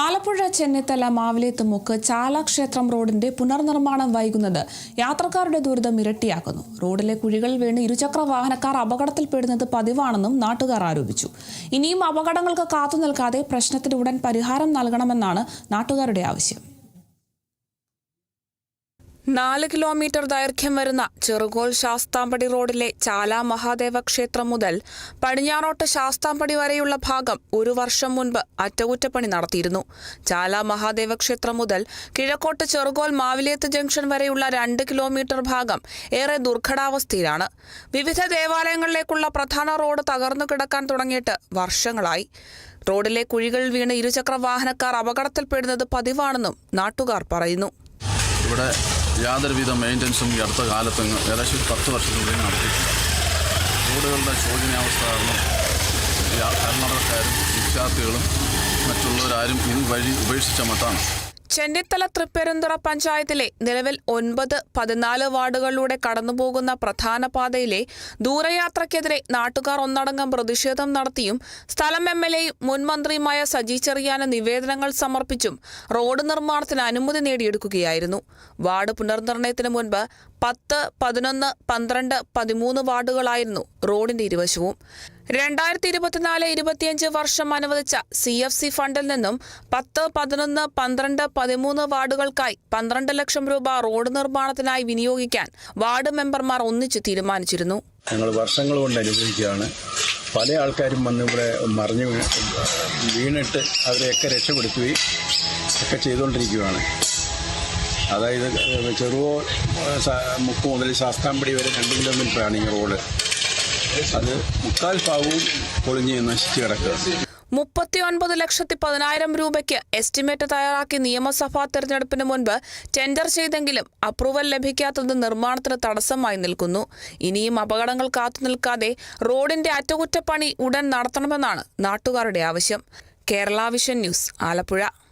ആലപ്പുഴ ചെന്നിത്തല മാവിലേത്തുമുക്ക് ചാലക്ഷേത്രം റോഡിന്റെ പുനർനിർമ്മാണം വൈകുന്നത് യാത്രക്കാരുടെ ദുരിതം ഇരട്ടിയാക്കുന്നു. റോഡിലെ കുഴികൾ വീണ് ഇരുചക്ര വാഹനക്കാർ അപകടത്തിൽപ്പെടുന്നത് പതിവാണെന്നും നാട്ടുകാർ ആരോപിച്ചു. ഇനിയും അപകടങ്ങൾക്ക് കാത്തുനിൽക്കാതെ പ്രശ്നത്തിന് ഉടൻ പരിഹാരം നൽകണമെന്നാണ് നാട്ടുകാരുടെ ആവശ്യം. 4 കിലോമീറ്റർ ദൈർഘ്യം വരുന്ന ചെറുകോൽ ശാസ്താംപടി റോഡിലെ ചാല മഹാദേവ ക്ഷേത്രം മുതൽ പടിഞ്ഞാറോട്ട് ശാസ്താംപടി വരെയുള്ള ഭാഗം 1 വർഷം മുൻപ് അറ്റകുറ്റപ്പണി നടത്തിയിരുന്നു. ചാല മഹാദേവ ക്ഷേത്രം മുതൽ കിഴക്കോട്ട് ചെറുകോൽ മാവിലേത്ത് ജംഗ്ഷൻ വരെയുള്ള 2 കിലോമീറ്റർ ഭാഗം ഏറെ ദുർഘടാവസ്ഥയിലാണ്. വിവിധ ദേവാലയങ്ങളിലേക്കുള്ള പ്രധാന റോഡ് തകർന്നു കിടക്കാൻ തുടങ്ങിയിട്ട് വർഷങ്ങളായി. റോഡിലെ കുഴികളിൽ വീണ് ഇരുചക്ര വാഹനക്കാർ അപകടത്തിൽപ്പെടുന്നത് പതിവാണെന്നും നാട്ടുകാർ പറയുന്നു. ഇവിടെ യാതൊരുവിധ മെയിൻ്റനൻസും ഈ അടുത്ത കാലത്ത് ഏകദേശം 10 വർഷത്തിനുള്ളിൽ നടത്തിയിട്ടില്ല. റോഡുകളുടെ ശോചനീയാവസ്ഥ കാരണം കർണാടകക്കാരും വിദ്യാർത്ഥികളും മറ്റുള്ളവരാരും ഈ വഴി ഉപേക്ഷിച്ച മട്ടാണ്. ചെന്നിത്തല തൃപ്പേരുന്തുറ പഞ്ചായത്തിലെ നിലവിൽ 9-14 വാർഡുകളിലൂടെ കടന്നുപോകുന്ന പ്രധാന പാതയിലെ ദൂരയാത്രയ്ക്കെതിരെ നാട്ടുകാർ ഒന്നടങ്കം പ്രതിഷേധം നടത്തിയും സ്ഥലം എംഎൽഎയും മുൻ മന്ത്രിയുമായ സജി ചെറിയാന് നിവേദനങ്ങൾ സമർപ്പിച്ചും റോഡ് നിർമ്മാണത്തിന് അനുമതി നേടിയെടുക്കുകയായിരുന്നു. വാർഡ് പുനർനിർണയത്തിന് മുൻപ് 10, 11, 12, 13 വാർഡുകളായിരുന്നു റോഡിന്റെ ഇരുവശവും. 2024-25 വർഷം അനുവദിച്ച CFC ഫണ്ടിൽ നിന്നും 10, 11, 12, 13 വാർഡുകൾക്കായി 12 ലക്ഷം രൂപ റോഡ് നിർമ്മാണത്തിനായി വിനിയോഗിക്കാൻ വാർഡ് മെമ്പർമാർ ഒന്നിച്ച് തീരുമാനിച്ചിരുന്നു. ഞങ്ങൾ വർഷങ്ങൾ കൊണ്ട് അനുഭവിക്കുകയാണ്. പല ആൾക്കാരും വന്ന് ഇവിടെ മറിഞ്ഞ് വീണിട്ട് അവരെയൊക്കെ രക്ഷപ്പെടുത്തുകയും ഒക്കെ ചെയ്തുകൊണ്ടിരിക്കുകയാണ്. അതായത് ചെറുകോൽ മുക്ക് മുതൽ ശാസ്താംപടി വരെ 2 കിലോമീറ്ററാണ് ഈ റോഡ്. അത് 3/4 ഭാഗവും പൊളിഞ്ഞ് നശിച്ച് കിടക്കുക. 39,10,000 രൂപയ്ക്ക് എസ്റ്റിമേറ്റ് തയ്യാറാക്കി നിയമസഭാ തെരഞ്ഞെടുപ്പിന് മുൻപ് ടെൻഡർ ചെയ്തെങ്കിലും അപ്രൂവൽ ലഭിക്കാത്തത് നിർമ്മാണത്തിന് തടസ്സമായി നിൽക്കുന്നു. ഇനിയും അപകടങ്ങൾ കാത്തുനിൽക്കാതെ റോഡിന്റെ അറ്റകുറ്റപ്പണി ഉടൻ നടത്തണമെന്നാണ് നാട്ടുകാരുടെ ആവശ്യം. Kerala vision news, Alappuzha.